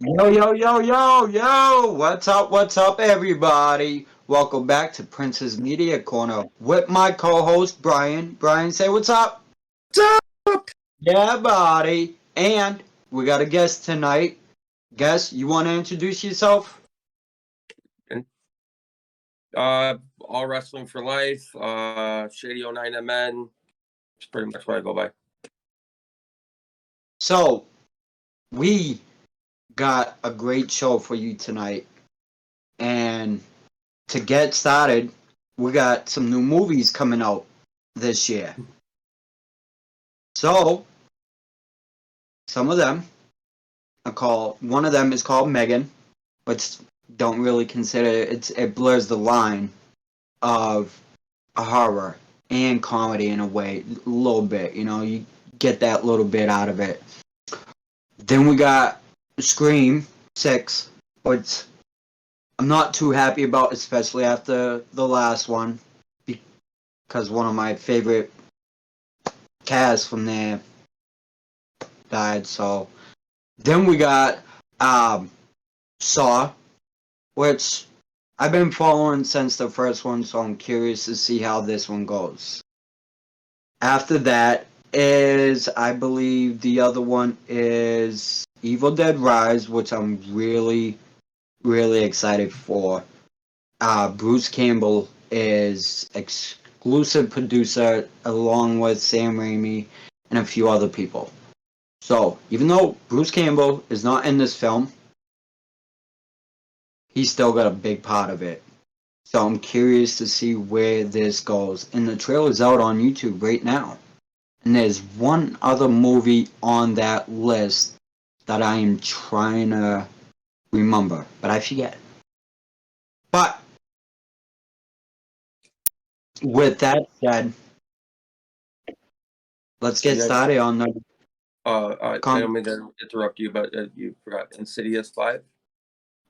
Yo, yo, yo, yo, yo! What's up, everybody? Welcome back to Prince's Media Corner with my co-host, Brian. Brian, say what's up? What's up? Yeah, buddy. And we got a guest tonight. Guest, you want to introduce yourself? All wrestling for life. Shady 09 MN. It's pretty much what I go by. So, we got a great show for you tonight. And to get started, we got some new movies coming out this year. So, some of them one of them is called Megan, which don't really consider it blurs the line of a horror and comedy in a way, a little bit, you get that little bit out of it. Then we got Scream 6, which I'm not too happy about, especially after the last one, because one of my favorite casts from there died. So then we got Saw, which I've been following since the first one, so I'm curious to see how this one goes. After that is, I believe the other one is Evil Dead Rise, which I'm really, really excited for. Bruce Campbell is exclusive producer along with Sam Raimi and a few other people. So, even though Bruce Campbell is not in this film, he's still got a big part of it. So I'm curious to see where this goes. And the trailer's out on YouTube right now. And there's one other movie on that list that I am trying to remember, but I forget. But with that said, let's get started on the I don't mean to interrupt you, but you forgot Insidious 5.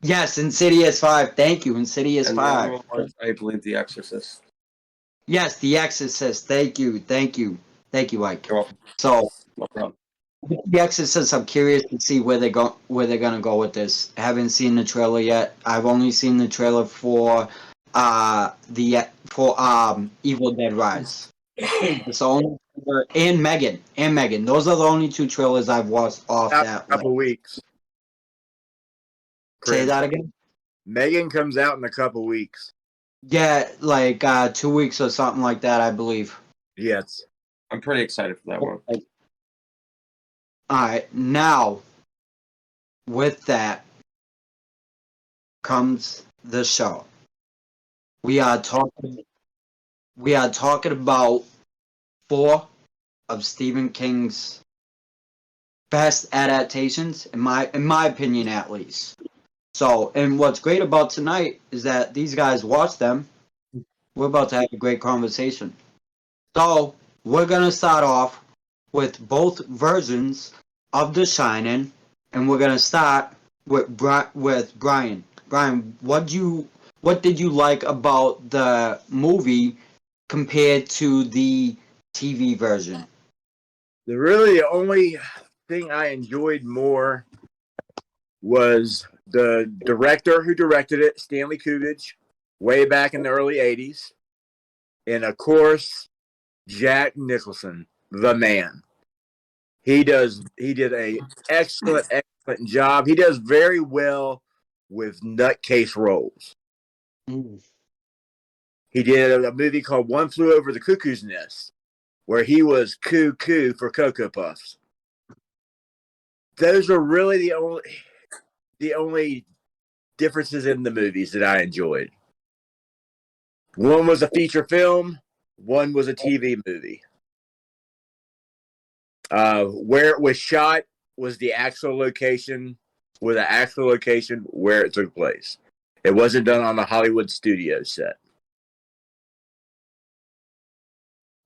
Yes, Insidious 5. Thank you, Insidious And 5. the other one was, I believe, The Exorcist. Yes, The Exorcist. Thank you, Ike. You're welcome. So, No problem. The Exorcist, I'm curious to see where they're gonna go with this. I haven't seen the trailer yet. I've only seen the trailer for Evil Dead Rise. So and Megan. Those are the only two trailers I've watched off that. A couple weeks. Say that again. Megan comes out in a couple weeks. Yeah, like 2 weeks or something like that, I believe. Yes. I'm pretty excited for that one. Alright, now with that comes the show. We are talking about 4 of Stephen King's best adaptations, in my opinion at least. So, and what's great about tonight is that these guys watched them. We're about to have a great conversation. So, we're going to start off with both versions of The Shining, and we're going to start with Bryan. Bryan, what did you like about the movie compared to the TV version? The only thing I enjoyed more was the director who directed it, Stanley Kubrick, way back in the early 80s. And of course, Jack Nicholson, the man. He did a excellent job. He does very well with nutcase roles. He did a movie called One Flew Over the Cuckoo's Nest, where he was cuckoo for Cocoa Puffs. Those are really the only differences in the movies that I enjoyed. One was a feature film, one was a TV movie. Where it was shot was the actual location where it took place. It wasn't done on a Hollywood studio set.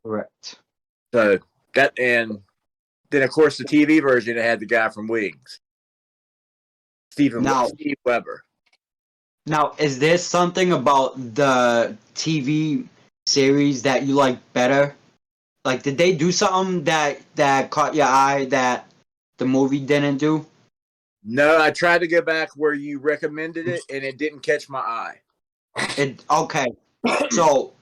Correct. So that, and then of course the TV version, it had the guy from Wings, Steve Weber. Now, is there something about the TV series that you like better? Like, did they do something that caught your eye that the movie didn't do? No, I tried to go back where you recommended it, and it didn't catch my eye. Okay. So,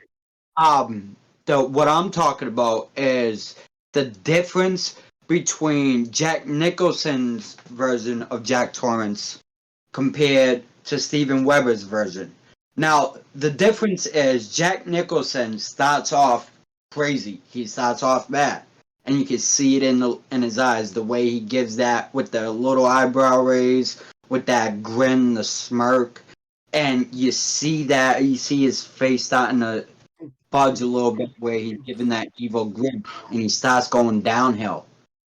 what I'm talking about is the difference between Jack Nicholson's version of Jack Torrance compared to Steven Weber's version. Now, the difference is Jack Nicholson starts off crazy. He starts off bad, and you can see it in his eyes, the way he gives that with the little eyebrow raise, with that grin, the smirk, and you see his face starting to fudge a little bit where he's giving that evil grin, and he starts going downhill.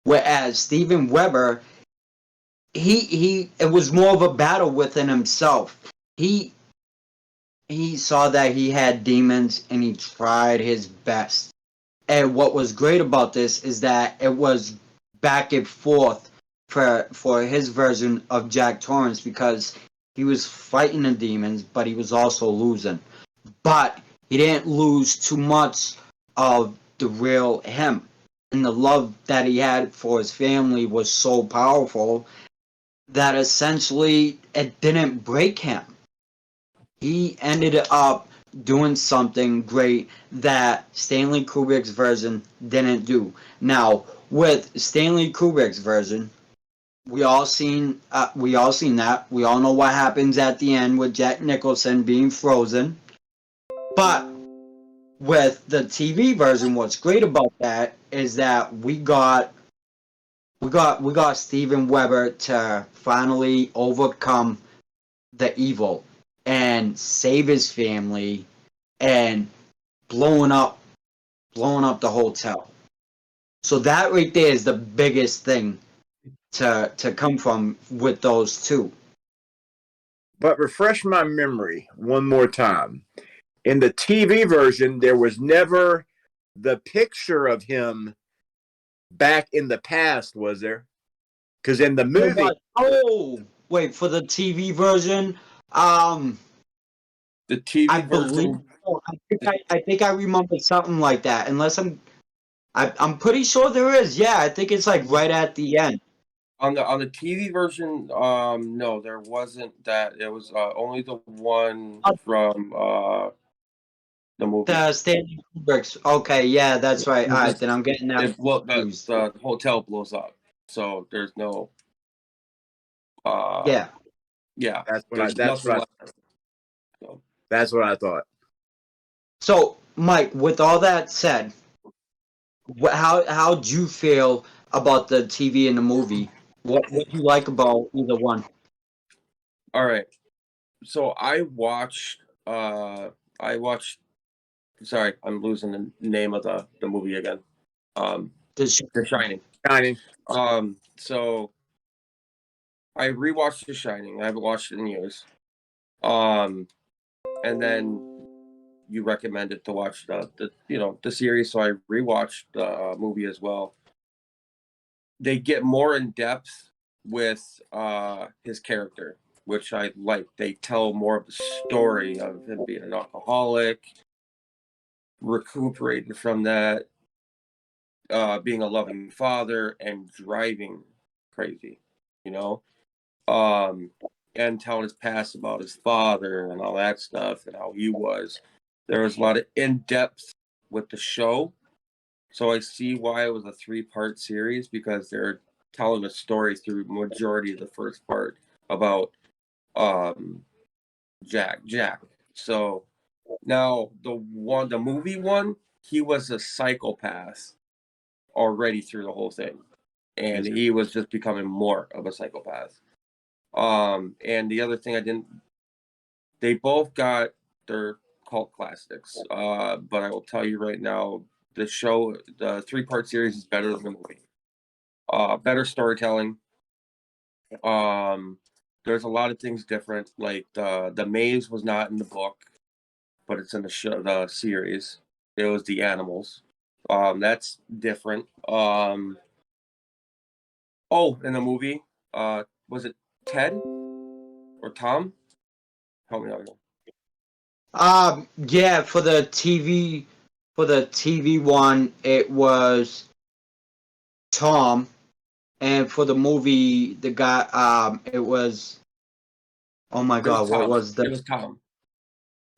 Whereas Steven Weber, it was more of a battle within himself. He saw that he had demons, and he tried his best. And what was great about this is that it was back and forth for his version of Jack Torrance, because he was fighting the demons, but he was also losing. But he didn't lose too much of the real him. And the love that he had for his family was so powerful that essentially it didn't break him. He ended up doing something great that Stanley Kubrick's version didn't do. Now, with Stanley Kubrick's version, we all seen that. We all know what happens at the end with Jack Nicholson being frozen. But with the TV version, what's great about that is that we got Steven Weber to finally overcome the evil and save his family and blowing up the hotel. So that right there is the biggest thing to come from with those two. But refresh my memory one more time. In the TV version, there was never the picture of him back in the past, was there? Because in the movie, Oh, wait, for the TV version, The TV I version. believe. Oh, I think I remember something like that. Unless I'm pretty sure there is. Yeah, I think it's like right at the end. On the TV version, no, there wasn't that. It was only the one from the movie. The Stanley Kubrick's. Okay, yeah, that's right. All right, then I'm getting that The confused. hotel blows up, so there's no. Yeah. Yeah, that's what there's nothing left. So. That's what I thought. So, Mike, with all that said, how'd you feel about the TV and the movie? What you like about either one? All right, so I watched. Sorry, I'm losing the name of the movie again. The Shining. Shining. So I rewatched The Shining. I haven't watched it in years. And then you recommended to watch the series, so I rewatched the movie as well. They get more in depth with his character, which I like. They tell more of the story of him being an alcoholic, recuperating from that, being a loving father, and driving crazy, you know, and telling his past about his father and all that stuff and how he was. There was a lot of in depth with the show, so I see why it was a 3-part series, because they're telling a story through majority of the first part about Jack. So now the movie one, he was a psychopath already through the whole thing, and he was just becoming more of a psychopath. And the other thing they both got their cult classics, but I will tell you right now, the 3-part series is better than the movie. Better storytelling. There's a lot of things different, like the maze was not in the book, but it's in the series. It was the animals. That's different. In the movie, was it Ted or Tom? Help me out. Yeah, for the TV one, it was Tom, And for the movie, the guy, it was, oh my It was God, what Tom. was It the? was Tom.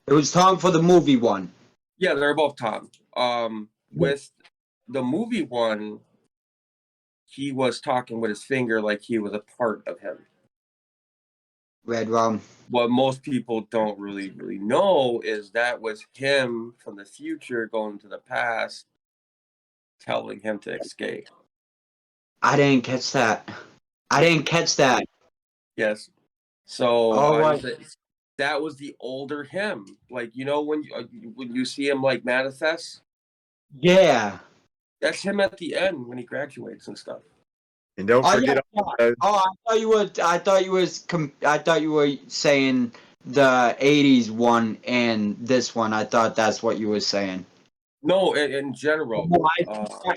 It was Tom for the movie one. Yeah, they're both Tom. With the movie one, he was talking with his finger like he was a part of him. Red Rum. What most people don't really know is that was him from the future going to the past, telling him to escape. I didn't catch that. I didn't catch that. Yes. So Oh, right. that was the older him. Like, you know, when you see him like manifest, Yeah. that's him at the end when he graduates and stuff. And don't Oh forget yeah. also, Oh, I thought you were saying the '80s one and this one. I thought that's what you were saying. No, in general. No,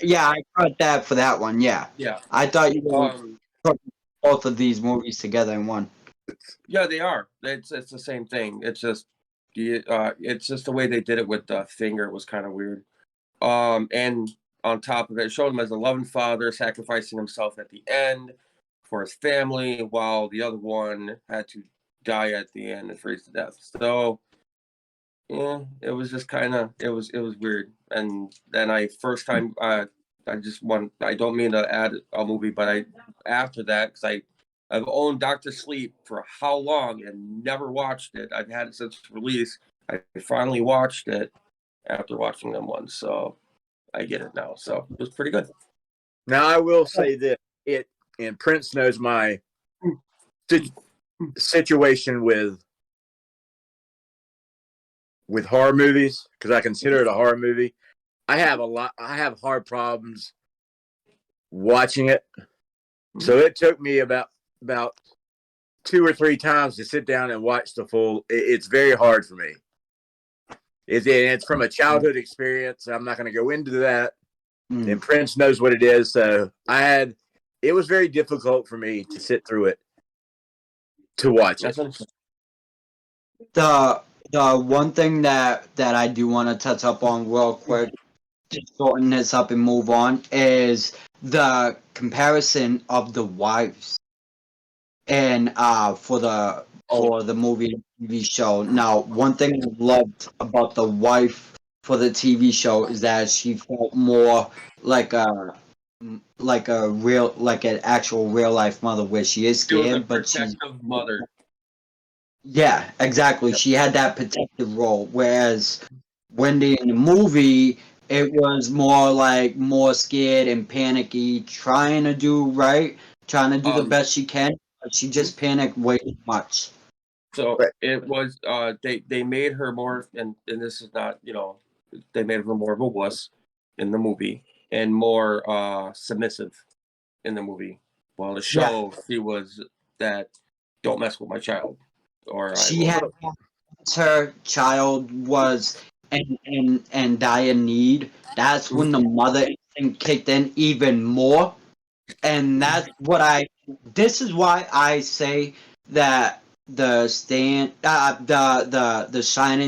yeah, I caught that for that one. Yeah, Yeah. I thought you were Um, putting both of these movies together in one. yeah, they are. It's the same thing. It's just the way they did it with the finger was kind of weird. And on top of it, showed him as a loving father, sacrificing himself at the end for his family, while the other one had to die at the end and freeze to death. So yeah, it was just kind of it was weird. And then I don't mean to add a movie, but after that, because I've owned Doctor Sleep for how long and never watched it. I've had it since release. I finally watched it after watching them once, so I get it now. So it was pretty good. now I will say that and Prince knows my situation with horror movies because I consider it a horror movie. I have hard problems watching it. So it took me about 2 or 3 times to sit down and watch the full. It's very hard for me. It's from a childhood experience. I'm not going to go into that. And Prince knows what it is. So it was very difficult for me to sit through it, to watch it. The one thing that I do want to touch up on real quick, just shorten this up and move on, is the comparison of the wives and for the movie and TV show. Now, one thing I loved about the wife for the TV show is that she felt more like an actual real life mother, where she is She was a scared, but she's protective mother. yeah, exactly. She had that protective role, whereas Wendy in the movie, it was more scared and panicky, trying to do right, trying to do the best she can, but she just panicked way too much. So Right. it was they made her more, and this is not, they made her more of a wuss in the movie and more submissive in the movie. Well, the Yeah, show she was that don't mess with my child or I she will. had her child was and dire need. That's when the mother instinct kicked in even more. And that's what this is why I say that the Shining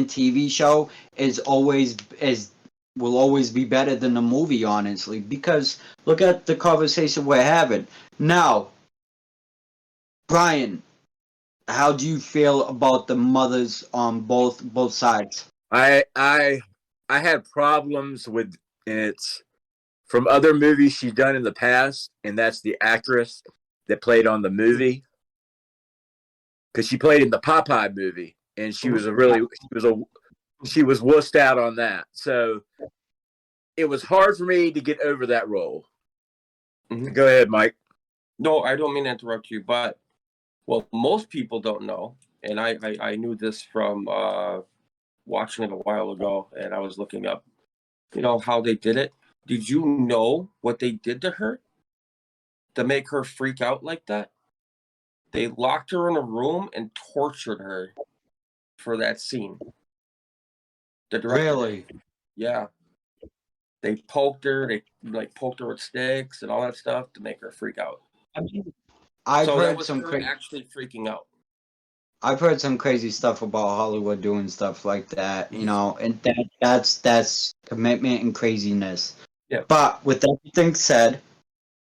TV show will always be better than the movie, honestly, because look at the conversation we're having now. Brian, how do you feel about the mothers on both sides? I had problems with it's from other movies she's done in the past, and that's the actress that played on the movie because she played in the Popeye movie, and she was she was wussed out on that. So it was hard for me to get over that role. Mhm. Go ahead, Mike. No, I don't mean to interrupt you, but well, most people don't know, and I knew this from watching it a while ago, and I was looking up, how they did it. Did you know what they did to her to make her freak out like that? They locked her in a room and tortured her for that scene. The director did. Really? Yeah. They poked her, poked her with sticks and all that stuff to make her freak out. I mean, I've So that heard was some her actually freaking out. I've heard some crazy stuff about Hollywood doing stuff like that, and that's commitment and craziness. Yeah. But with everything said,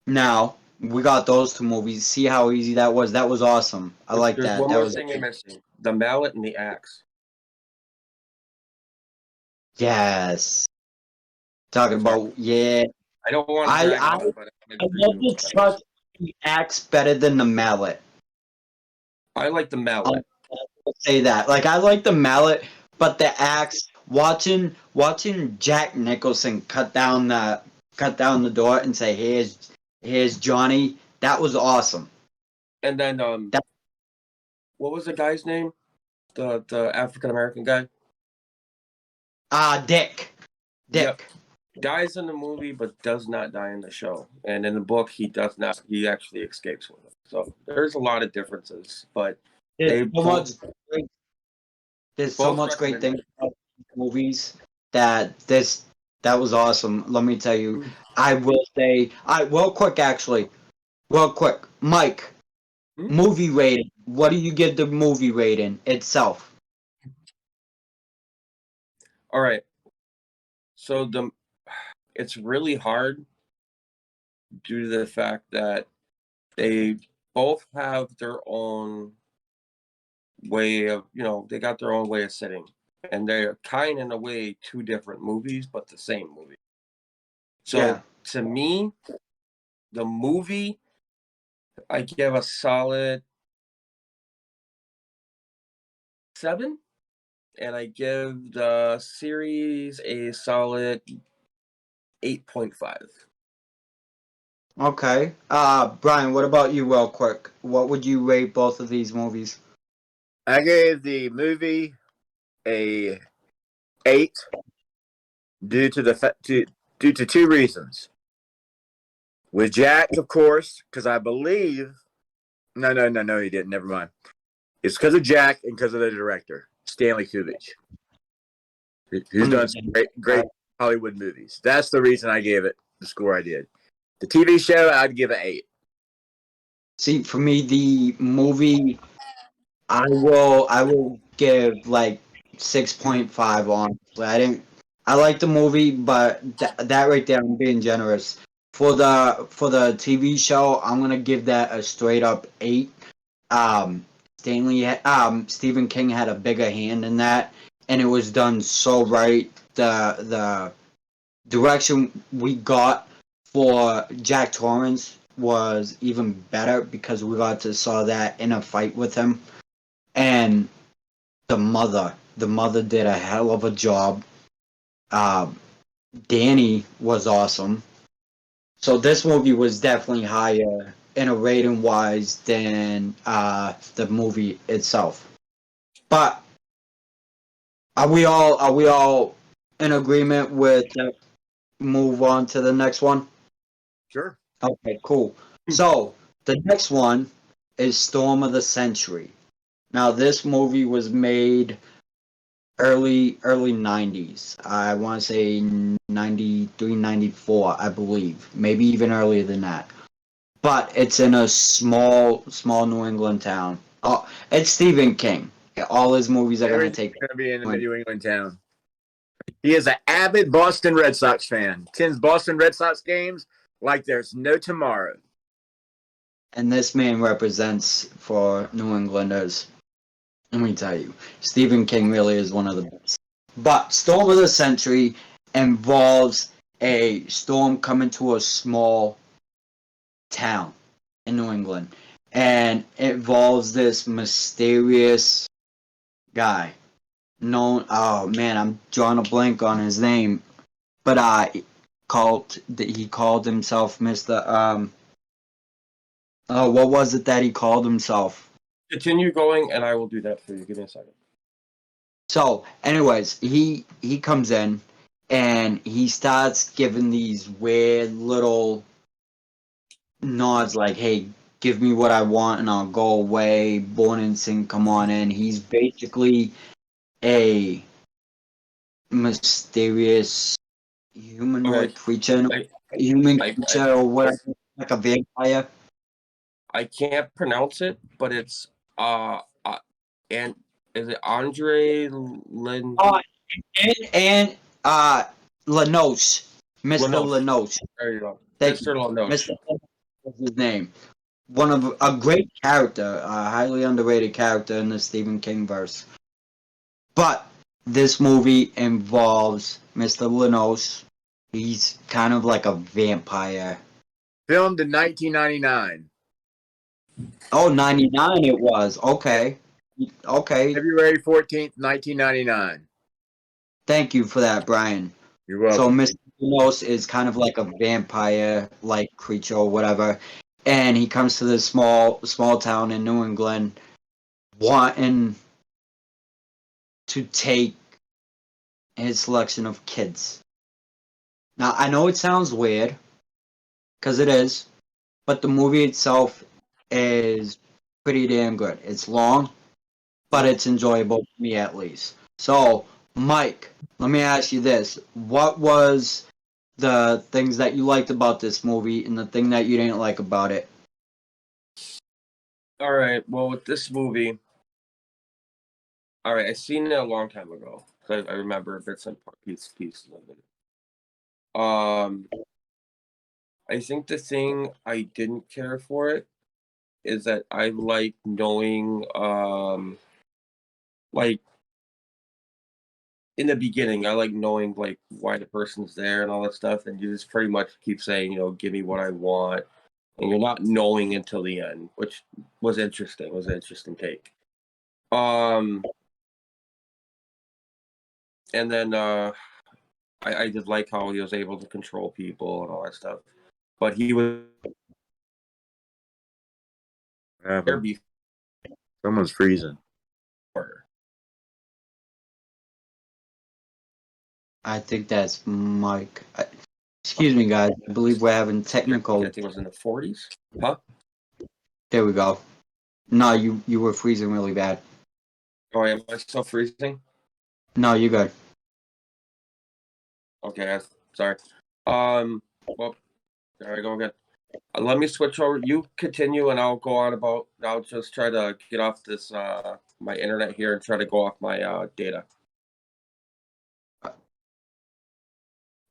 now We got those two movies. See how easy that was. That was awesome. I like There's that. one That more was thing you're missing: the mallet and the axe. yes. Talking Sorry. about yeah. I don't want to I drag I on, but I love the touch the axe better than the mallet. I like the mallet. I'll say that. Like I like the mallet, but the axe. Watching Jack Nicholson cut down the door and say, "Here's Johnny." That was awesome. And then That- what was the guy's name? The African American guy. Dick. Yep. Dies in the movie, but does not die in the show. And in the book, he does not. He actually escapes with it. So there's a lot of differences, but they There's so much. both, There's so much great recommend things about these movies that was awesome. Let me tell you. I will say, real quick, Mike. Hmm? Movie rating. What do you give the movie rating itself? All right. So it's really hard due to the fact that they both have their own way of, they got their own way of sitting, and they're kind of in a way two different movies, but the same movie. So Yeah. to me, the movie, I give a solid 7, and I give the series a solid 8.5. Okay. Bryan, what about you, real quick? What would you rate both of these movies? I gave the movie a 8 due to due to two reasons. With Jack, of course, because I believe no, he didn't. Never mind. It's because of Jack and because of the director, Stanley Kubrick, who's done some great Hollywood movies. That's the reason I gave it the score I did. The TV show, I'd give it 8. See, for me, the movie, I will give like 6.5 on. I like the movie, but that right there, I'm being generous. For the TV show, I'm gonna give that a straight up 8. Um, Stephen King had a bigger hand in that, and it was done so right. The direction we got for Jack Torrance was even better because we got to saw that in a fight with him, and the mother did a hell of a job. Uh, Danny was awesome. So this movie was definitely higher in a rating wise than the movie itself. But are we all in agreement with move on to the next one? Sure. Okay, cool. So the next one is Storm of the Century. Now this movie was made early 90s. I want to say 93, 94, I believe. Maybe even earlier than that. But it's in a small New England town. Oh, it's Stephen King. All his movies are going to Everything's take going to be in the New England town. He is an avid Boston Red Sox fan. Attends Boston Red Sox games like there's no tomorrow. and this man represents for New Englanders. Let me tell you, Stephen King really is one of the best. But Storm of the Century involves a storm coming to a small town in New England, and it involves this mysterious guy known. Oh man, I'm drawing a blank on his name, but he called himself Mr. Oh, what was it that he called himself? Continue going, and I will do that for you. Give me a second. So, anyways, he comes in and he starts giving these weird little nods like, "Hey, give me what I want and I'll go away." Born and Sin, come on in. He's basically a mysterious humanoid creature, or whatever, like a vampire. I can't pronounce it, but it's and is it Andre Lin? And Lanos, Mr. Lanos. Lanos. There you go, Thank Mr. you. Lanos. Mr. was his name. One of a great character, a highly underrated character in the Stephen King verse. But this movie involves Mr. Lenos. He's kind of like a vampire. Filmed in 1999. Oh, 99 it was. Okay. Okay. February 14th, 1999. Thank you for that, Brian. You're So welcome. Mr. Lenos is kind of like a vampire-like creature or whatever. And he comes to this small town in New England wanting to take his selection of kids. Now, I know it sounds weird, because it is, but the movie itself is pretty damn good. It's long, but it's enjoyable for me at least. So, Mike, let me ask you this. What was the things that you liked about this movie and the thing that you didn't like about it? All right. Well, with this movie, all right, I seen it a long time ago. So I remember bits and pieces of it. I think the thing I didn't care for it is that I like knowing, like in the beginning, I like knowing like why the person's there and all that stuff, and you just pretty much keep saying, give me what I want, and you're not knowing until the end, which was interesting. Was an interesting take. And then I did like how he was able to control people and all that stuff, but he was there before. Someone's freezing. I think that's Mike. Excuse me, guys. I believe we're having technical. I think it was in the 40s. Huh? There we go. No, you were freezing really bad. Oh, am I still freezing? No, you're good. Okay, sorry. Well, there I go again. Let me switch over. You continue, and I'll go on about. I'll just try to get off this my internet here and try to go off my data.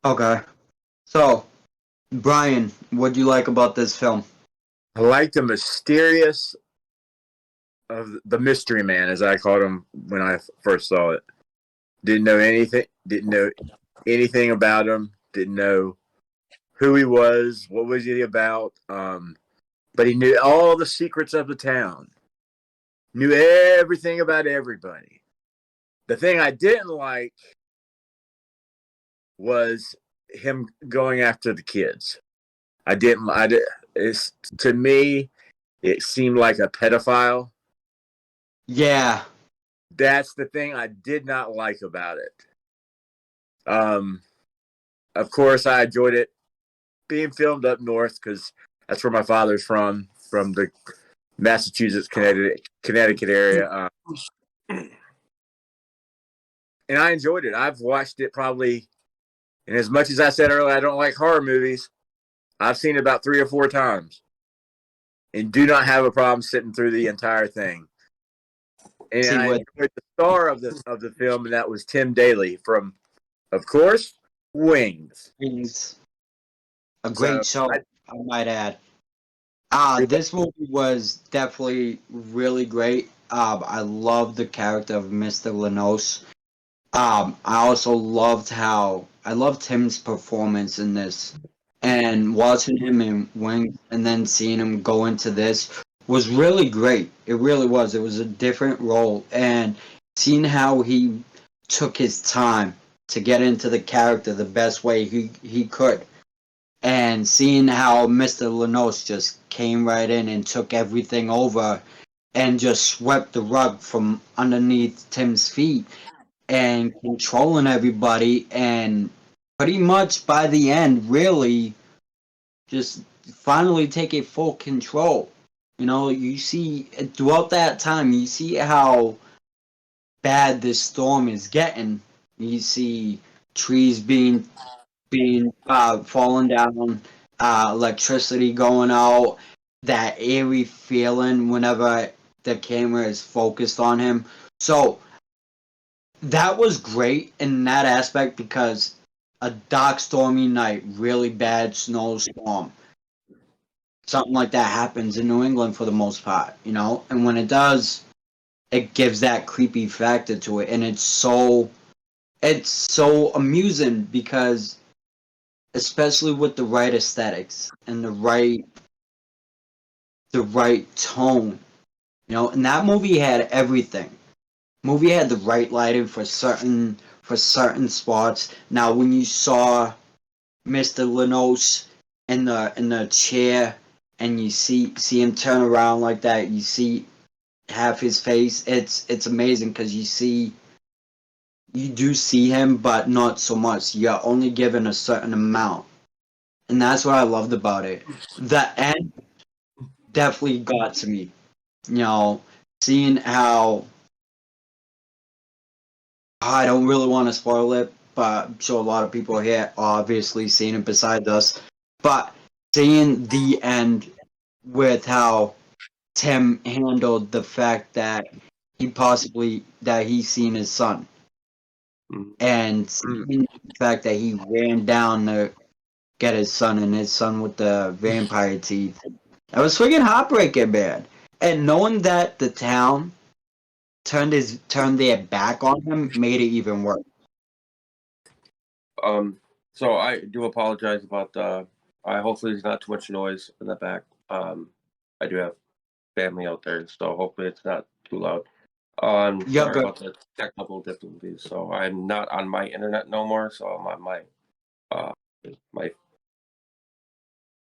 Okay. So, Brian, what do you like about this film? I like the mysterious of the mystery man, as I called him when I first saw it. Didn't know anything about him. Didn't know who he was. What was he about? But he knew all the secrets of the town. Knew everything about everybody. The thing I didn't like was him going after the kids. To me, it seemed like a pedophile. Yeah. That's the thing I did not like about it. Of course, I enjoyed it being filmed up north because that's where my father's from the Massachusetts, Connecticut area. And I enjoyed it. I've watched it probably, and as much as I said earlier, I don't like horror movies. I've seen it about 3 or 4 times, and do not have a problem sitting through the entire thing. And I enjoyed the star of the film, and that was Tim Daly from, of course, Wings. A great show, I might add. This movie was definitely really great. I loved the character of Mr. Lenos. I also loved Tim's performance in this, and watching him in Wings and then seeing him go into this was really great. It really was. It was a different role, and seeing how he took his time to get into the character the best way he could. And seeing how Mr. Lenos just came right in and took everything over and just swept the rug from underneath Tim's feet and controlling everybody, and pretty much by the end really just finally taking full control. You see throughout that time, you see how bad this storm is getting. You see trees being falling down, electricity going out, that eerie feeling whenever the camera is focused on him. So that was great in that aspect because a dark, stormy night, really bad snowstorm. something like that happens in New England for the most part, you know. And when it does, it gives that creepy factor to it, and it's so amusing because, especially with the right aesthetics and the right tone, you know. And that movie had everything. Movie had the right lighting for certain spots. Now, when you saw Mr. Lenos in the chair, and you see him turn around like that, you see half his face. It's amazing because you do see him, but not so much. You're only given a certain amount, and that's what I loved about it. The end definitely got to me. You know, seeing how I don't really want to spoil it, but I'm sure a lot of people here obviously seen it besides us. But seeing the end with how Tim handled the fact that he's seen his son, and seeing the fact that he ran down to get his son, and his son with the vampire teeth. That was freaking heartbreaking, man. And knowing that the town turned their back on him made it even worse. So I do apologize about I hopefully there's not too much noise in the back. I do have family out there, so hopefully it's not too loud. You're Sorry good. about the technical difficulties. So I'm not on my internet no more, so I'm on my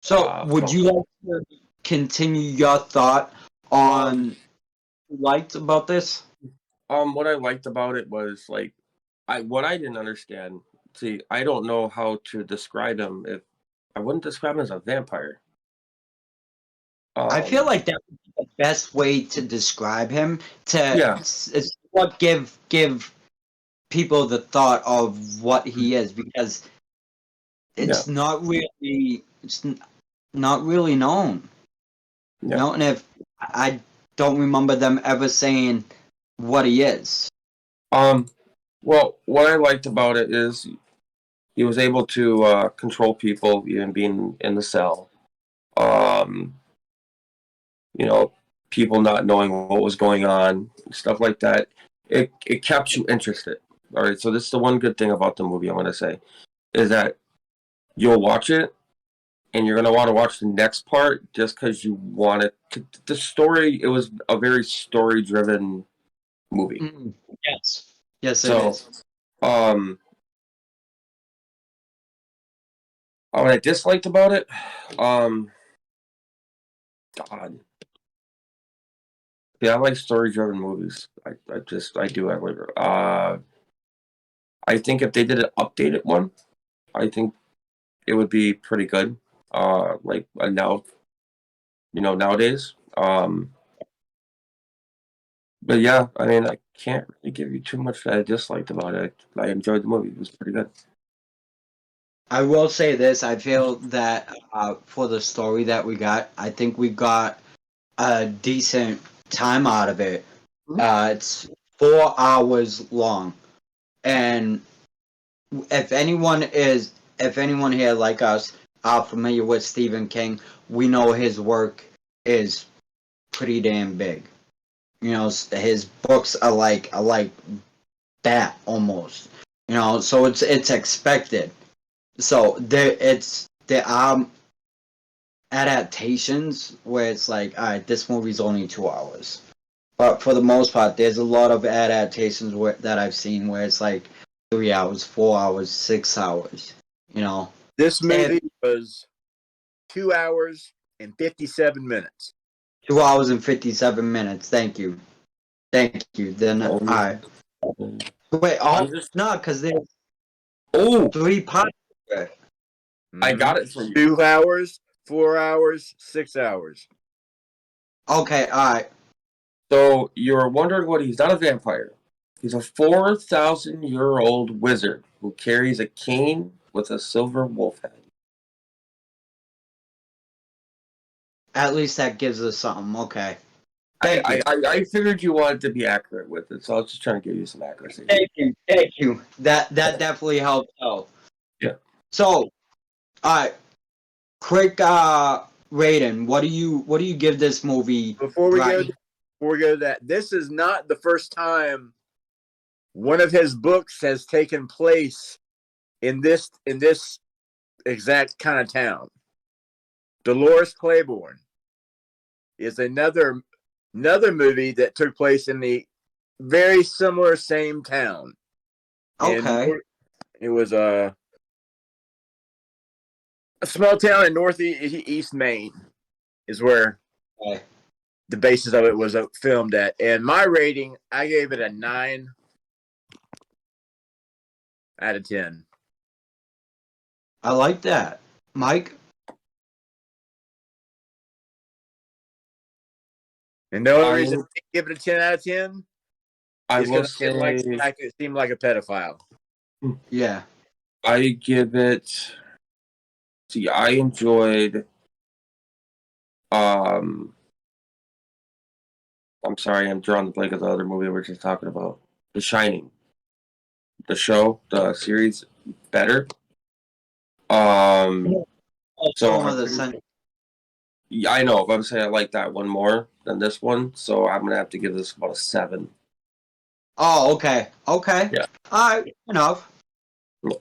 So, would phone. you like to continue your thought on what you liked about this? What I liked about it was like what I didn't understand. See, I don't know how to describe him. If I wouldn't describe him as a vampire. I feel like that would be the best way to describe him. Yeah. It's what give people the thought of what he is, because it's not really known. Yeah. You know, and if I don't remember them ever saying what he is. Well, what I liked about it is he was able to control people, even being in the cell. You know, people not knowing what was going on, stuff like that. It kept you interested. All right, so this is the one good thing about the movie I'm gonna say is that you'll watch it and you're gonna want to watch the next part just because you want it. The story, it was a very story driven movie. Yes. Yes, it So, is. what I disliked about it, God, yeah, I like story-driven movies. I do. I like. I think if they did an updated one, I think it would be pretty good. Like now, nowadays. But yeah, I mean, I can't really give you too much that I disliked about it. I enjoyed the movie. It was pretty good. I will say this. I feel that for the story that we got, I think we got a decent time out of it. It's 4 hours long, and if anyone here like us are familiar with Stephen King, we know his work is pretty damn big. You know, his books are like that almost. You know, so it's expected. So there are adaptations where it's like, all right, this movie's only 2 hours. But for the most part, there's a lot of adaptations that I've seen where it's like 3 hours, 4 hours, 6 hours. You know, This movie was 2 hours and 57 minutes. 2 hours and 57 minutes. Thank you. Then Oh, I wait. I'm Oh just. no, because there's Oh, 3 parts. I got it for you. 2 hours, 4 hours, 6 hours. Okay, all right. So you're wondering what he's not a vampire. He's a 4,000-year-old wizard who carries a cane with a silver wolf head. At least that gives us something. Okay. Thank you. I figured you wanted to be accurate with it, so I was just trying to give you some accuracy. Thank you. That definitely helped out. Yeah. So, all right. Quick Raiden, what do you give this movie? Before we Brian? go to that, this is not the first time one of his books has taken place in this exact kind of town. Dolores Claiborne is another movie that took place in the very similar same town. Okay. It was a small town in northeast Maine is where Okay. the basis of it was filmed at. And my rating, I gave it a 9 out of 10. I like that. Mike? And the only I- reason I give it a 10 out of 10 I is will because I didn't like the say fact that it seemed like a pedophile. Yeah. I give it. See, I enjoyed. I'm sorry, I'm drawing the blank of the other movie we were just talking about, The Shining. The show, the series, better. So Some of the sen- yeah, I know, but I'm saying I like that one more than this one, so I'm gonna have to give this about a 7. Oh, okay. Okay. Yeah. All right. Enough.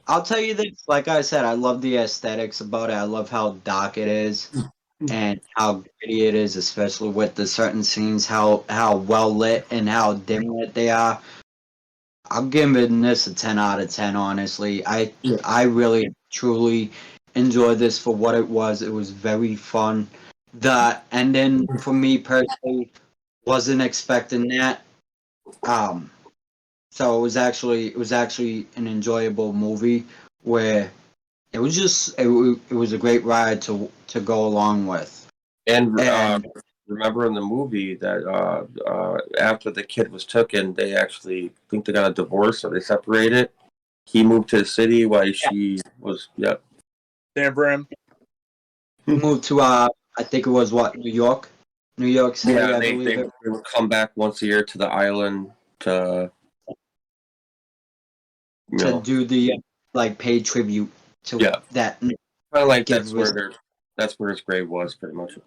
I'll tell you this. Like I said, I love the aesthetics about it. I love how dark it is and how gritty it is, especially with the certain scenes, how well lit and how dim lit they are. I'm giving this a 10 out of 10, honestly. Yeah. I really, truly enjoyed this for what it was. It was very fun. The ending, for me personally, wasn't expecting that. So it was actually an enjoyable movie where it was a great ride to go along with. And And remember in the movie that after the kid was taken, they actually think they got a divorce, so they separated. He moved to the city while she was. Yep. Sam Brim. moved to I think it was what, New York City, Yeah, I they believe it. would come back once a year to the island to To do the like pay tribute to Yeah. that. kind of like Give that's where his grave was pretty much.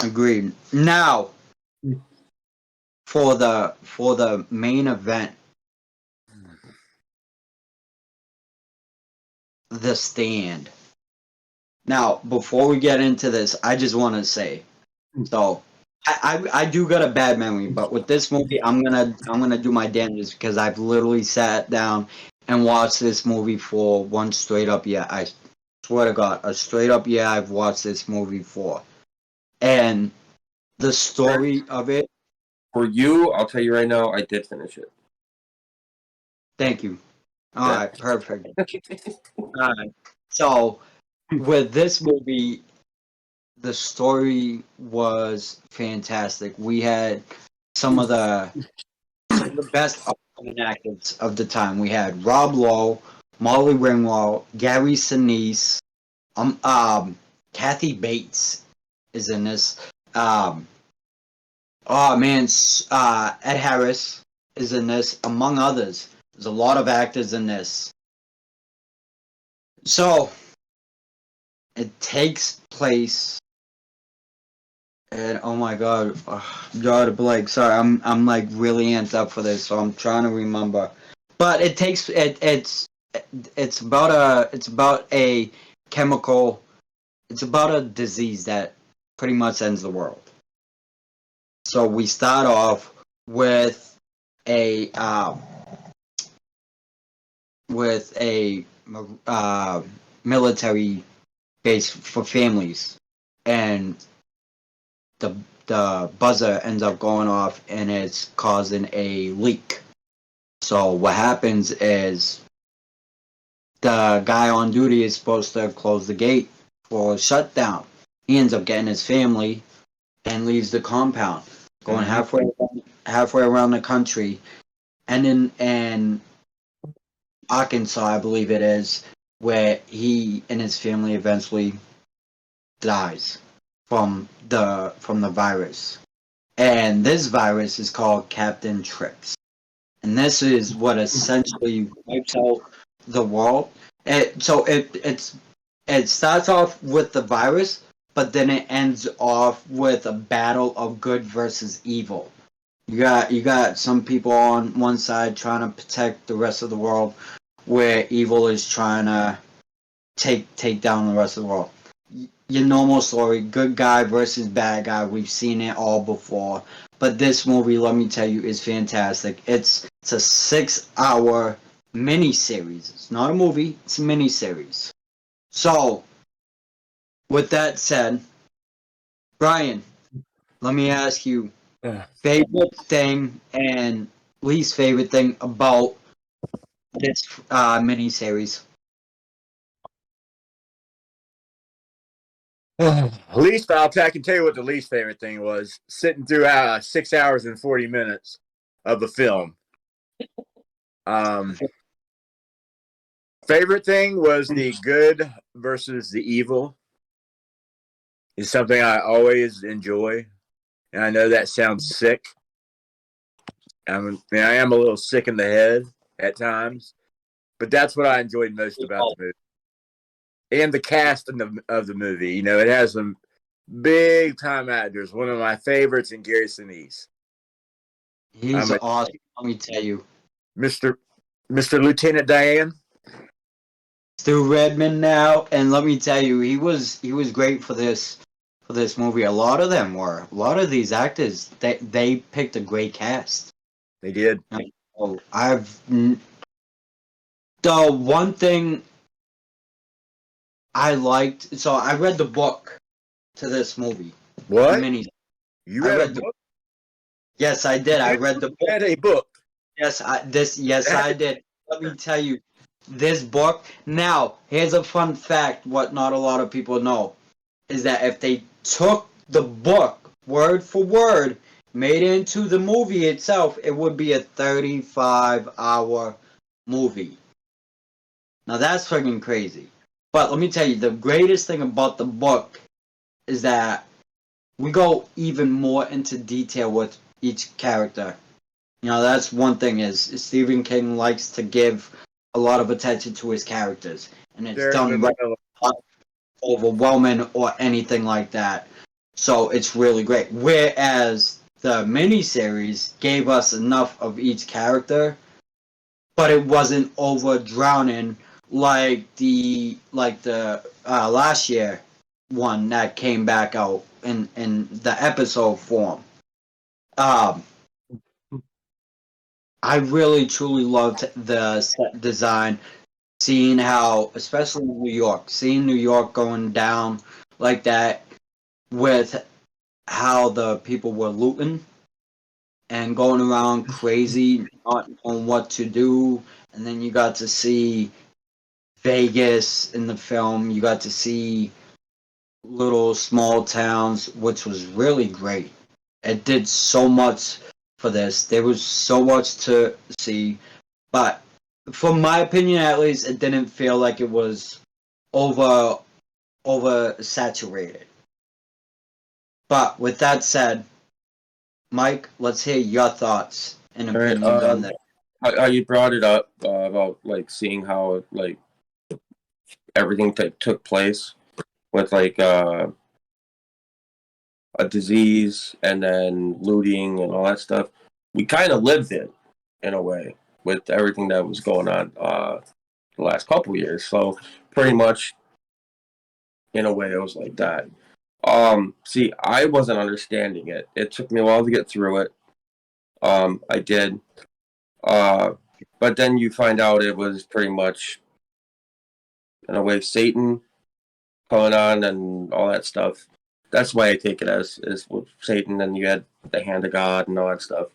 Agreed. Now for the main event, The Stand. Now, before we get into this, I just want to say, so I do got a bad memory, but with this movie, I'm gonna do my damnedest because I've literally sat down and watched this movie for one straight up year. I swear to God, a straight up year I've watched this movie for, and the story of it. For you, I'll tell you right now, I did finish it. Thank you. All Yeah. right, perfect. All right. So with this movie, the story was fantastic. We had some of the best upcoming actors of the time. We had Rob Lowe, Molly Ringwald, Gary Sinise, Kathy Bates is in this. Oh man, Ed Harris is in this, among others. There's a lot of actors in this. So it takes place. And oh my god, God, Blake. Sorry, I'm like really amped up for this, so I'm trying to remember. But it's about a chemical. It's about a disease that pretty much ends the world. So we start off with a military base for families, and the buzzer ends up going off and it's causing a leak. So what happens is the guy on duty is supposed to close the gate for a shutdown. He ends up getting his family and leaves the compound, going halfway around the country, and in Arkansas, I believe it is, where he and his family eventually dies from the virus. And this virus is called Captain Trips. And this is what essentially wipes out the world. It's it starts off with the virus, but then it ends off with a battle of good versus evil. You got some people on one side trying to protect the rest of the world, where evil is trying to take down the rest of the world. Your normal story, good guy versus bad guy. We've seen it all before, but this movie, let me tell you, is fantastic. It's a 6 hour mini series. It's not a movie. It's a mini series. So, with that said, Brian, let me ask you favorite thing and least favorite thing about this mini series. Least, I can tell you what the least favorite thing was: sitting through 6 hours and 40 minutes of the film. Favorite thing was the good versus the evil. Is something I always enjoy, and I know that sounds sick. I am a little sick in the head at times, but that's what I enjoyed most about the movie and the cast of the movie. You know, it has some big time actors. One of my favorites in Gary Sinise. He's awesome. Let me tell you, Mr. Lieutenant Diane. Stu Redman now, and let me tell you, he was great for this movie. A lot of them were. A lot of these actors, they picked a great cast. They did. Oh, the one thing I liked. So I read the book to this movie. What? You read a book? Yes, I did. I read the book. Read a book. Yes, I did. Let me tell you, this book. Now, here's a fun fact. What not a lot of people know is that if they took the book word for word, made it into the movie itself, it would be a 35-hour movie. Now that's freaking crazy. But let me tell you, the greatest thing about the book is that we go even more into detail with each character. You know, that's one thing is Stephen King likes to give a lot of attention to his characters, and it's done right, not overwhelming or anything like that. So it's really great. Whereas the miniseries gave us enough of each character, but it wasn't over drowning like the last year one that came back out in the episode form. I really truly loved the set design, seeing how, especially in New York, seeing New York going down like that with how the people were looting and going around crazy, not knowing what to do. And then you got to see Vegas in the film. You got to see little small towns, which was really great. It did so much for this. There was so much to see, but from my opinion, at least, it didn't feel like it was over saturated. But with that said, Mike, let's hear your thoughts and All right. opinions on that. How you brought it up about like seeing how like everything took place with like a disease and then looting and all that stuff. We kind of lived it in a way with everything that was going on the last couple years. So pretty much in a way it was like that. See, I wasn't understanding it. It took me a while to get through it. I did. But then you find out it was pretty much in a way Satan coming on and all that stuff. That's why I take it as is with Satan, and you had the hand of God and all that stuff.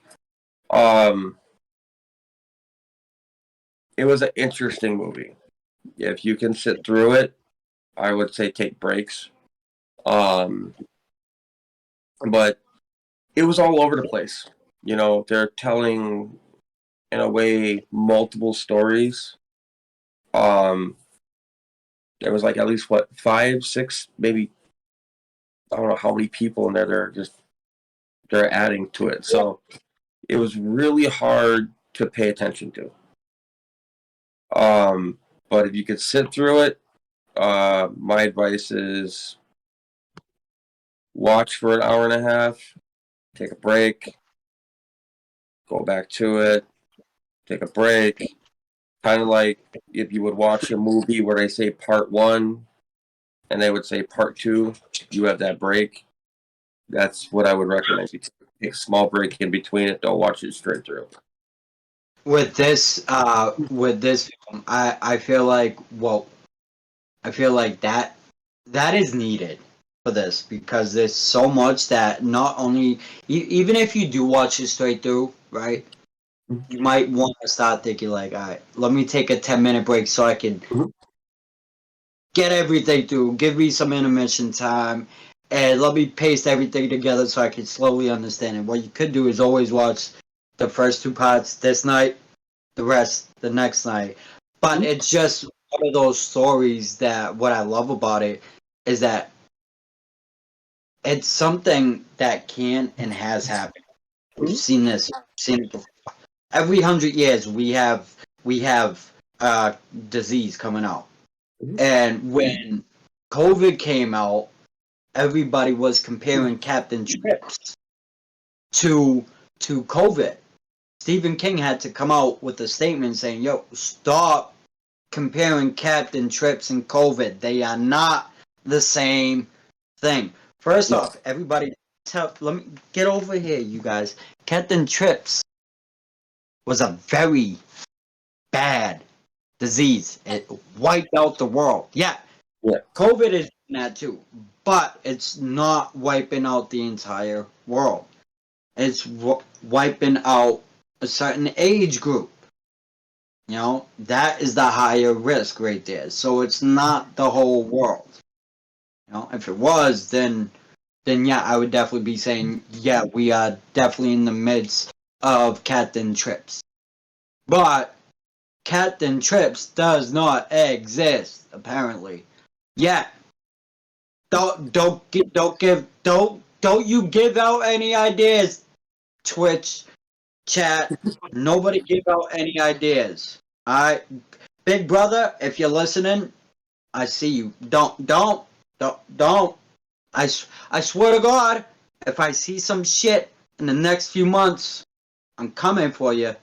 It was an interesting movie. If you can sit through it, I would say take breaks. But it was all over the place. You know, they're telling in a way multiple stories. There was like at least what 5, 6, maybe I don't know how many people in there. They're adding to it, so it was really hard to pay attention to. But if you could sit through it, My advice is watch for an hour and a half, take a break, go back to it, take a break. Kind of like if you would watch a movie where they say part one and they would say part two, you have that break. That's what I would recommend. You take a small break in between it. Don't watch it straight through. With this film, I feel like that is needed for this because there's so much that not only even if you do watch it straight through, right? You might want to start thinking like, all right, let me take a 10-minute break so I can get everything through, give me some intermission time, and let me paste everything together so I can slowly understand it. What you could do is always watch the first two parts this night, the rest the next night. But it's just one of those stories that what I love about it is that it's something that can and has happened. We've seen this, seen it before. Every 100 years we have disease coming out. And when COVID came out, everybody was comparing Captain Trips to COVID. Stephen King had to come out with a statement saying, "Yo, stop comparing Captain Trips and COVID. They are not the same thing." First off, everybody, let me get over here, you guys. Captain Trips was a very bad disease. It wiped out the world. Yeah. COVID is that too, but it's not wiping out the entire world. It's wiping out a certain age group. You know, that is the higher risk right there. So it's not the whole world. You know, if it was, then yeah, I would definitely be saying, yeah, we are definitely in the midst of Captain Trips. But Captain Trips does not exist, apparently. Yet. Don't you give out any ideas, Twitch chat. Nobody give out any ideas. Alright? Big brother, if you're listening, I see you. Don't. I swear to God, if I see some shit in the next few months, I'm coming for you.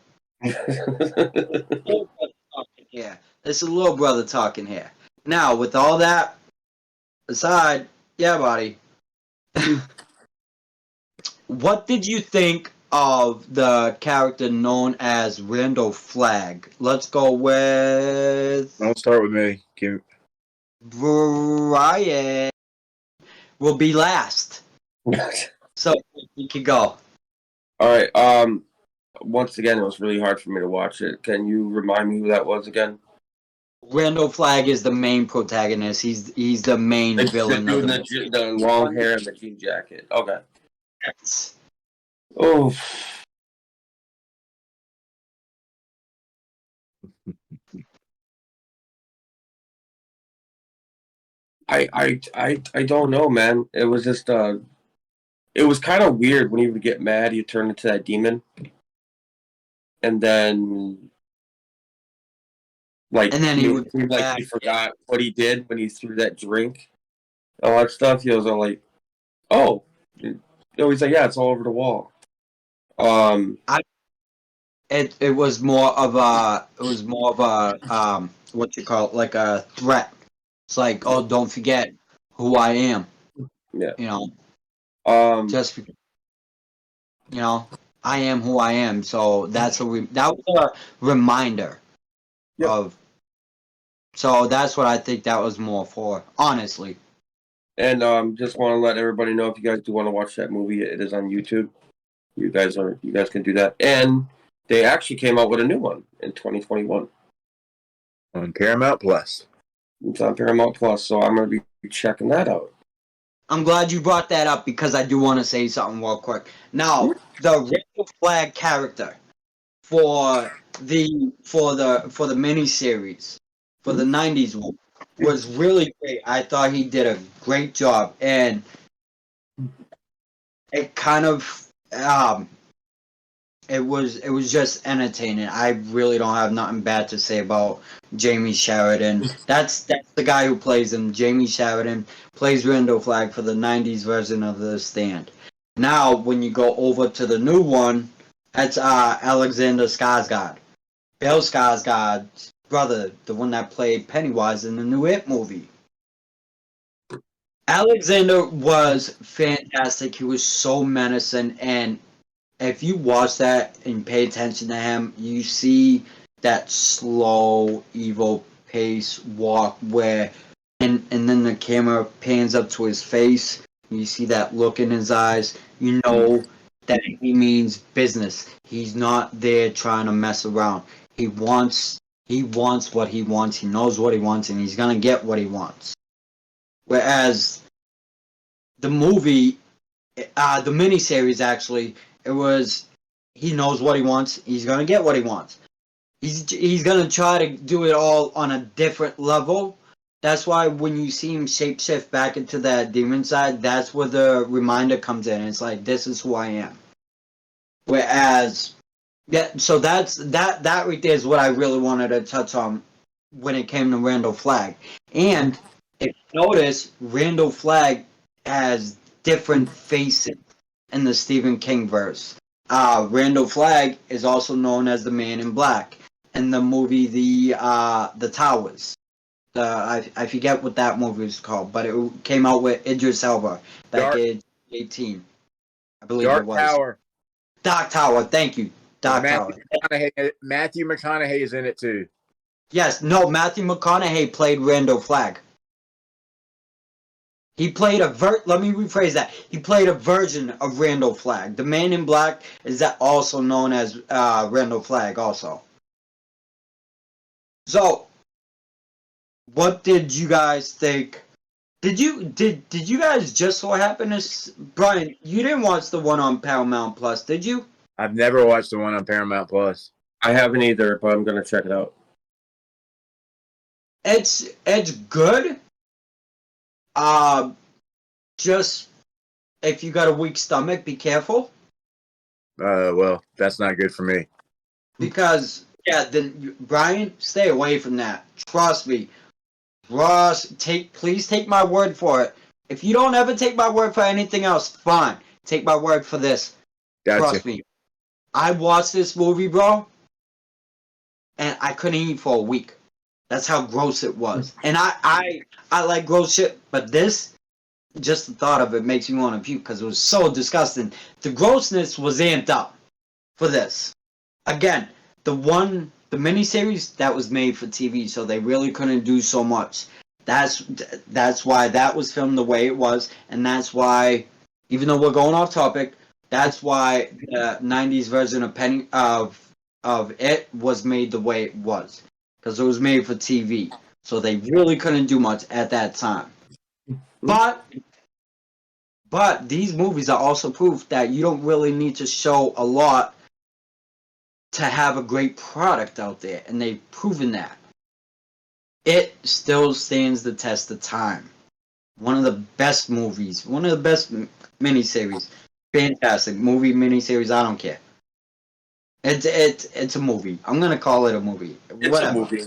Yeah, this is little brother talking here. Now, with all that aside, yeah, buddy. What did you think of the character known as Randall Flagg? Let's go with Don't start with me. Bryan. Will be last. So you can go. All right. Once again, it was really hard for me to watch it. Can you remind me who that was again? Randall Flagg is the main protagonist. He's the main villain of the movie. The long hair and the jean jacket. Okay. Yes. Oh. I don't know, man. It was just it was kind of weird when he would get mad, he'd turn into that demon, and then he forgot what he did when he threw that drink, all that stuff. He was all like, "Oh," he's like, "Yeah, it's all over the wall." It was more of a what you call it, like a threat. It's like, oh, don't forget who I am. Yeah. You know. Just you know, I am who I am. So that was a reminder of. So that's what I think that was more for, honestly. And just want to let everybody know, if you guys do want to watch that movie, it is on YouTube. You guys can do that. And they actually came out with a new one in 2021 on Paramount Plus. It's on Paramount Plus, so I'm going to be checking that out. I'm glad you brought that up because I do want to say something real quick. Now, the Randall Flagg character for the miniseries for the '90s one was really great. I thought he did a great job, and it kind of it was just entertaining. I really don't have nothing bad to say about Jamie Sheridan. That's the guy who plays him. Jamie Sheridan plays Randall Flagg for the '90s version of The Stand. Now, when you go over to the new one, that's Alexander Skarsgård, Bill Skarsgård's brother, the one that played Pennywise in the new It movie. Alexander was fantastic. He was so menacing, and if you watch that and pay attention to him, you see that slow, evil pace walk where, and then the camera pans up to his face. You see that look in his eyes. You know that he means business. He's not there trying to mess around. He wants what he wants. He knows what he wants, and he's gonna get what he wants. Whereas the movie, the miniseries actually, it was he knows what he wants. He's gonna get what he wants. He's gonna try to do it all on a different level. That's why when you see him shapeshift back into that demon side, that's where the reminder comes in. It's like, this is who I am. Whereas, yeah, so that right there is what I really wanted to touch on when it came to Randall Flagg. And if you notice, Randall Flagg has different faces in the Stephen King verse. Randall Flagg is also known as the Man in Black in the movie The Towers. I forget what that movie was called, but it came out with Idris Elba back in 2018. I believe Dark it was. Tower. Dark Tower, thank you. Dark Tower. Matthew McConaughey is in it too. Yes, no, Matthew McConaughey played Randall Flagg. He played let me rephrase that. He played a version of Randall Flagg. The Man in Black is that also known as Randall Flagg also. So, what did you guys think? Did you guys just so happen to, Bryan, you didn't watch the one on Paramount Plus, did you? I've never watched the one on Paramount Plus. I haven't either, but I'm gonna check it out. It's good. Just if you got a weak stomach, be careful. Well, that's not good for me. Because then Bryan, stay away from that. Trust me. Ross, please take my word for it. If you don't ever take my word for anything else, fine. Take my word for this. Gotcha. Trust me. I watched this movie, bro, and I couldn't eat for a week. That's how gross it was. And I like gross shit, but this, just the thought of it makes me want to puke because it was so disgusting. The grossness was amped up for this. Again, the miniseries that was made for TV, so they really couldn't do so much. That's why that was filmed the way it was, and that's why, even though we're going off topic, that's why the '90s version of it was made the way it was, because it was made for TV. So they really couldn't do much at that time. But these movies are also proof that you don't really need to show a lot to have a great product out there, and they've proven that. It still stands the test of time. One of the best movies, one of the best miniseries. Fantastic movie, miniseries, I don't care. It's a movie. I'm gonna call it a movie. It's Whatever. a movie.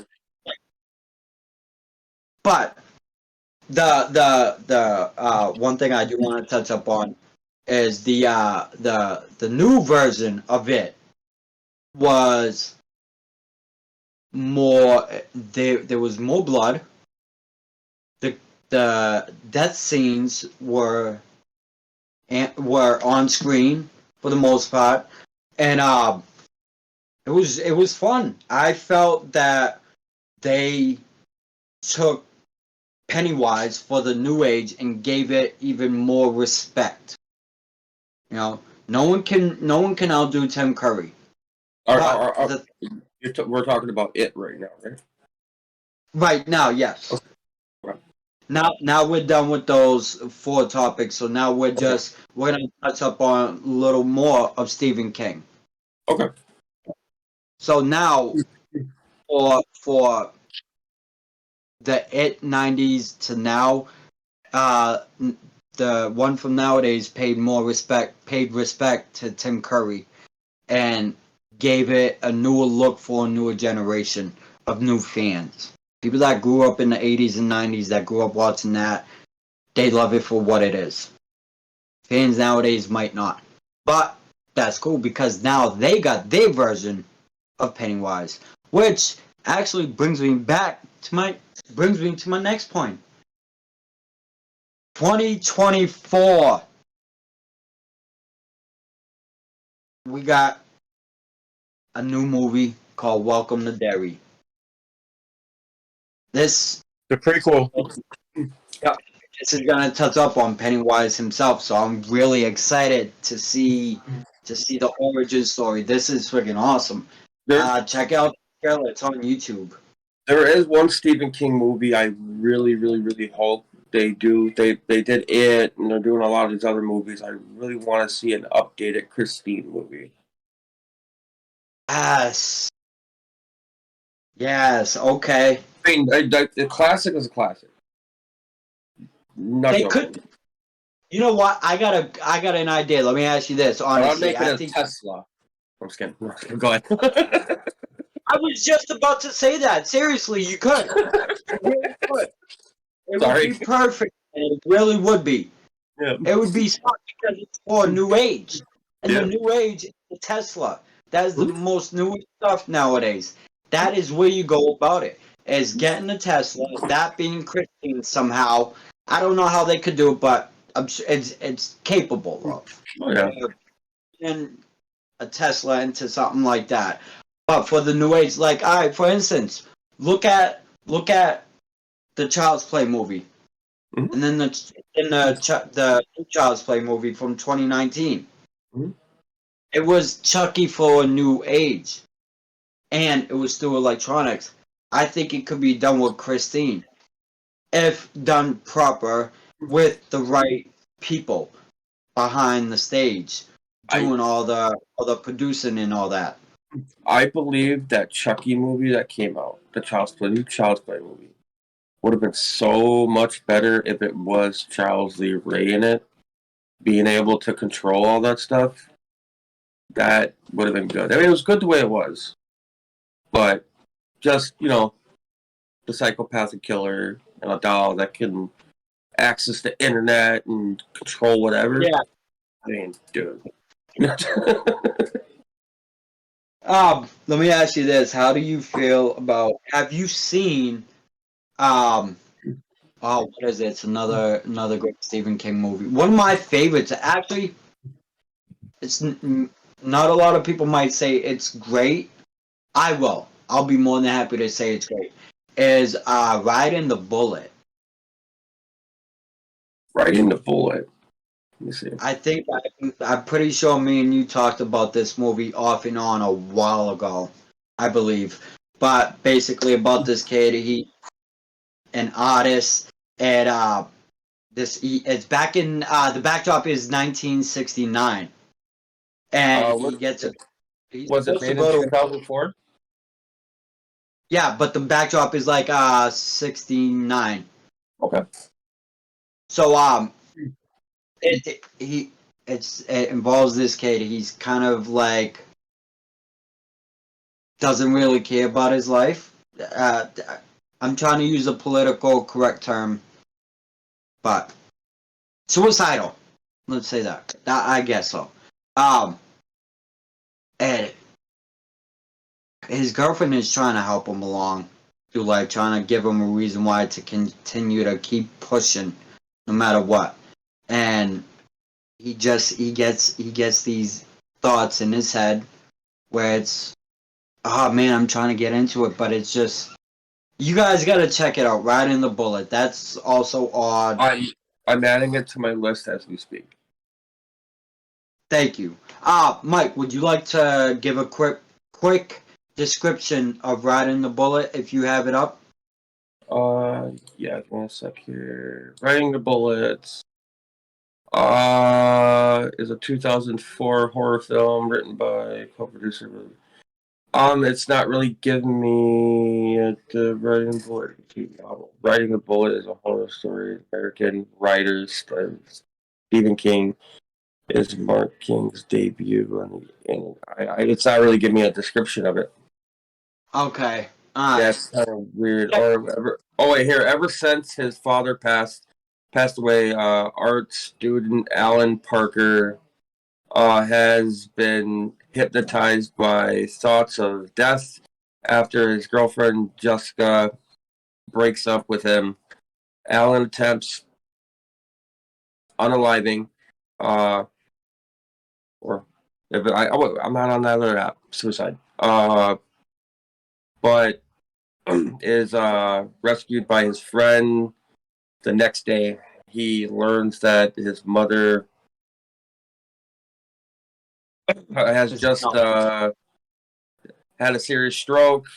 But the one thing I do want to touch up on is the new version of it was more, there was more blood. The death scenes were on screen for the most part, and it was fun. I felt that they took Pennywise for the new age and gave it even more respect. You know, no one can outdo Tim Curry. We're talking about it right now, right? Right now, yes. Okay. Right. Now we're done with those 4 topics, so now we're gonna touch up on a little more of Stephen King. Okay. So now for the It '90s to now, the one from nowadays paid respect to Tim Curry. and gave it a newer look for a newer generation of new fans. People that grew up in the 80s and 90s that grew up watching that, they love it for what it is. Fans nowadays might not. But that's cool because now they got their version of Pennywise, which actually brings me to my next point. 2024. We got a new movie called Welcome to Derry. This The prequel. this is gonna touch up on Pennywise himself, so I'm really excited to see the origin story. This is freaking awesome. Check out the trailer. It's on YouTube. There is one Stephen King movie I really, really, really hope they do. They did it, and they're doing a lot of these other movies. I really want to see an updated Christine movie. Yes. Yes. Okay. I mean, the classic is a classic. They could. You know what? I got an idea. Let me ask you this. Honestly, I think Tesla. I'm just kidding. Go ahead. I was just about to say that. Seriously, you could. You really could. It Sorry. would be perfect. It really would be. Yeah. It would be smart because it's for a new age. And Yeah. the new age is the Tesla. That is the most newest stuff nowadays. That is where you go about it. Is getting the Tesla, that being Christine somehow. I don't know how they could do it, but I'm sure it's capable of. Oh, yeah. And a Tesla into something like that. But for the new age, like, all right, for instance, look at the Child's Play movie, Mhm. and then the Child's Play movie from 2019. Mhm. It was Chucky for a new age, and it was through electronics. I think it could be done with Christine, if done proper with the right people behind the stage, doing all the producing and all that. I believe that Chucky movie that came out, the new Child's Play movie, would have been so much better if it was Charles Lee Ray in it, being able to control all that stuff. That would have been good. I mean, it was good the way it was, but just the psychopathic killer and a doll that can access the internet and control whatever. Yeah. I mean, dude. Let me ask you this: how do you feel about? Have you seen? Oh, what is it? It's another great Stephen King movie. One of my favorites. Actually, it's not a lot of people might say it's great. I will. I'll be more than happy to say it's great. Is Riding the Bullet. Riding the Bullet. Let me see. I think I'm pretty sure me and you talked about this movie off and on a while ago, I believe. But basically about this kid, he an artist, and it's back in the backdrop is 1969, and he gets a. He's Was it supposed to made in go to 2004? Yeah, but the backdrop is like 69. Okay. So it involves this kid. He's kind of like doesn't really care about his life. I'm trying to use a political correct term, but suicidal. Let's say that. I guess so. And his girlfriend is trying to help him along through life, trying to give him a reason why to continue to keep pushing, no matter what. And he gets these thoughts in his head where it's, oh man, I'm trying to get into it, but it's just, you guys gotta check it out. Riding the Bullet. That's also odd. I'm adding it to my list as we speak. Thank you. Mike, would you like to give a quick description of Riding the Bullet if you have it up? Yeah, give me a sec here. Riding the Bullets. Is a 2004 horror film written by co-producer. It's not really giving me the Writing the Bullet novel. Writing the Bullet is a horror story. American writers, Stephen King. is Mark King's debut, and it's not really giving me a description of it. Okay. All right. That's kind of weird. Ever since his father passed away, art student Alan Parker has been hypnotized by thoughts of death after his girlfriend Jessica breaks up with him. Alan attempts unaliving, or I'm not on that other app, suicide. But is rescued by his friend. The next day, he learns that his mother has just had a serious stroke.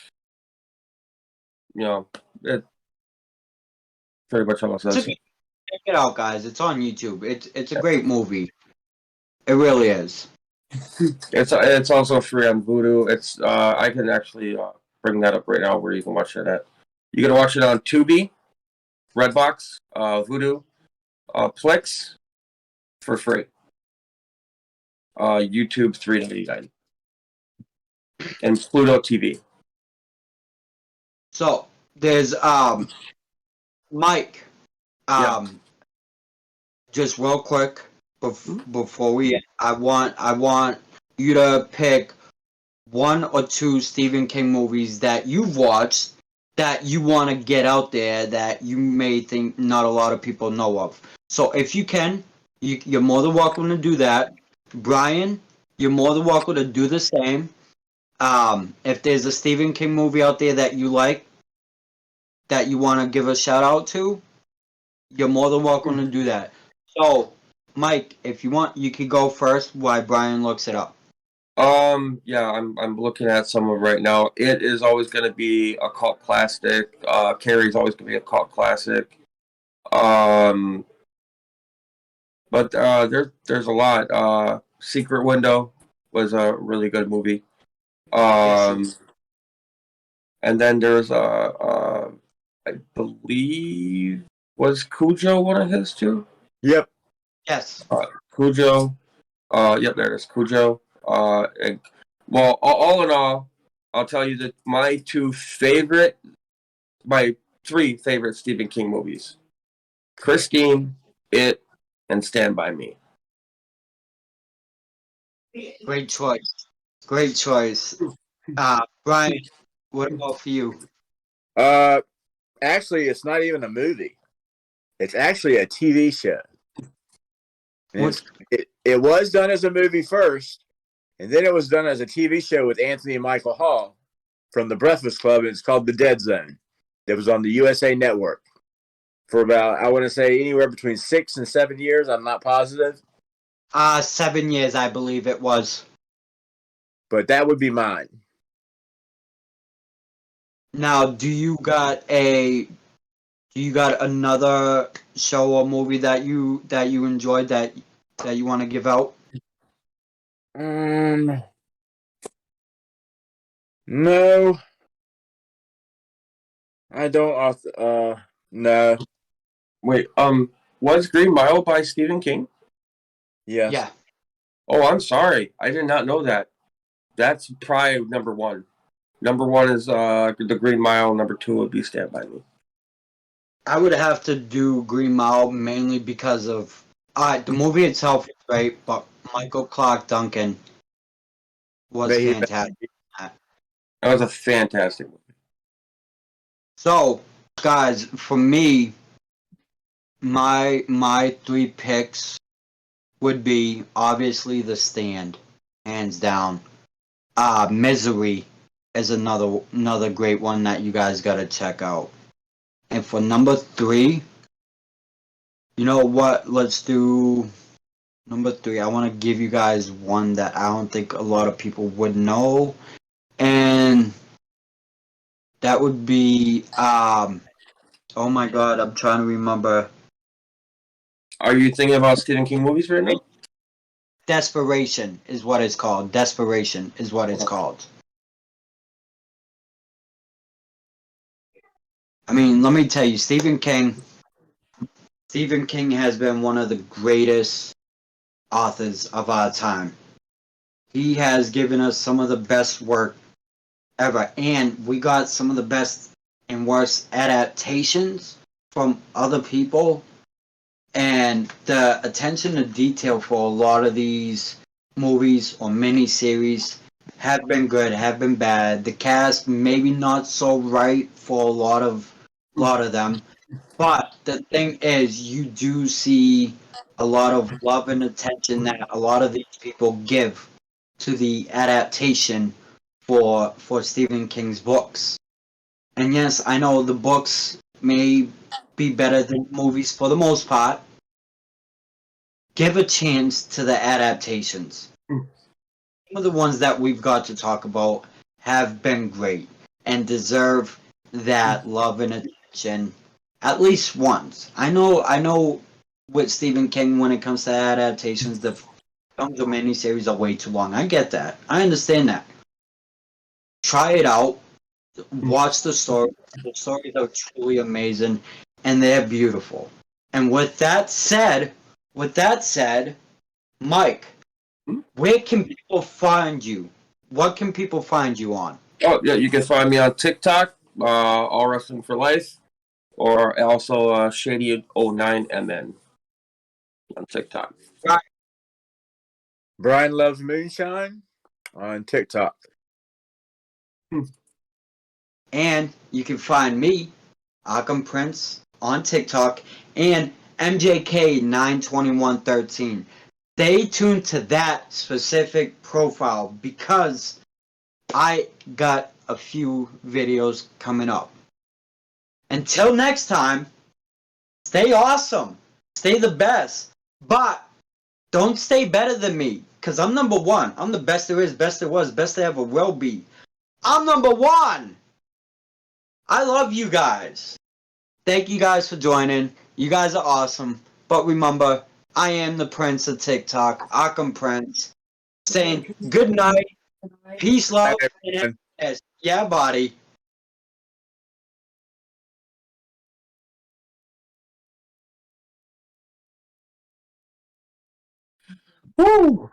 You know, it pretty much almost says. Check it out, guys. It's on YouTube. It's a great movie. It really is. It's also free on Vudu. It's I can actually bring that up right now where you can watch it at. You can watch it on Tubi, Redbox, Vudu, Plex for free. YouTube $3.99 and Pluto TV. So there's Mike. Yeah. Just real quick before we, I want you to pick one or two Stephen King movies that you've watched that you want to get out there that you may think not a lot of people know of. So if you can, you're more than welcome to do that. Bryan, you're more than welcome to do the same. If there's a Stephen King movie out there that you like, that you want to give a shout out to, you're more than welcome to do that. So, Mike, if you want, you could go first while Bryan looks it up. Yeah, I'm looking at some of right now. It is always going to be a cult classic. Carrie's always going to be a cult classic. But there's a lot. Secret Window was a really good movie. And then there's I believe, was Cujo one of his too? Yep. Yes. Cujo. Yep, there it is. Cujo. Well, all in all, I'll tell you that my three favorite Stephen King movies: Christine, It, and Stand By Me. Great choice. Great choice. Bryan, what about for you? Actually, it's not even a movie. It's actually a TV show. It was done as a movie first, and then it was done as a TV show with Anthony and Michael Hall from The Breakfast Club, and it's called The Dead Zone. It was on the USA Network for about, I want to say, anywhere between 6 and 7 years. I'm not positive. 7 years, I believe it was. But that would be mine. Now, do you got another show or movie that you enjoyed that you want to give out? No. I don't. No. Wait, was Green Mile by Stephen King? Yes. Yeah. Oh, I'm sorry. I did not know that. That's probably number one. Number one is The Green Mile. Number two would be Stand By Me. I would have to do Green Mile mainly because of the movie itself is great, but Michael Clarke Duncan was fantastic. That was a fantastic movie. So, guys, for me, my three picks would be obviously The Stand, hands down. Misery is another great one that you guys gotta check out. And for number 3, you know what? Let's do number 3. I want to give you guys one that I don't think a lot of people would know, and that would be oh my god, I'm trying to remember. Are you thinking about Stephen King movies right now? Desperation is what it's called. Desperation is what it's called. I mean, let me tell you, Stephen King has been one of the greatest authors of our time. He has given us some of the best work ever, and we got some of the best and worst adaptations from other people. And the attention to detail for a lot of these movies or miniseries have been good, have been bad. The cast maybe not so right for a lot of them. But the thing is, you do see a lot of love and attention that a lot of these people give to the adaptation for Stephen King's books. And yes, I know the books may be better than movies for the most part. Give a chance to the adaptations. Some of the ones that we've got to talk about have been great and deserve that love and attention at least once. I know with Stephen King when it comes to adaptations, the films or miniseries are way too long. I get that. I understand that. Try it out. Watch the story. The stories are truly amazing and they're beautiful. And with that said, Mike, where can people find you? What can people find you on? Oh yeah, you can find me on TikTok, All Wrestling for Life, or also Shady09MN on TikTok. Bryan Loves Moonshine on TikTok. And you can find me, Akam Prince, on TikTok and MJK92113. Stay tuned to that specific profile because I got a few videos coming up. Until next time, stay awesome. Stay the best. But don't stay better than me because I'm number one. I'm the best there is, best there was, best there ever will be. I'm number one. I love you guys. Thank you guys for joining. You guys are awesome. But remember, I am the Prince of TikTok, Akam Prince, saying good night, peace, love, and happiness. Yeah, buddy. Woo!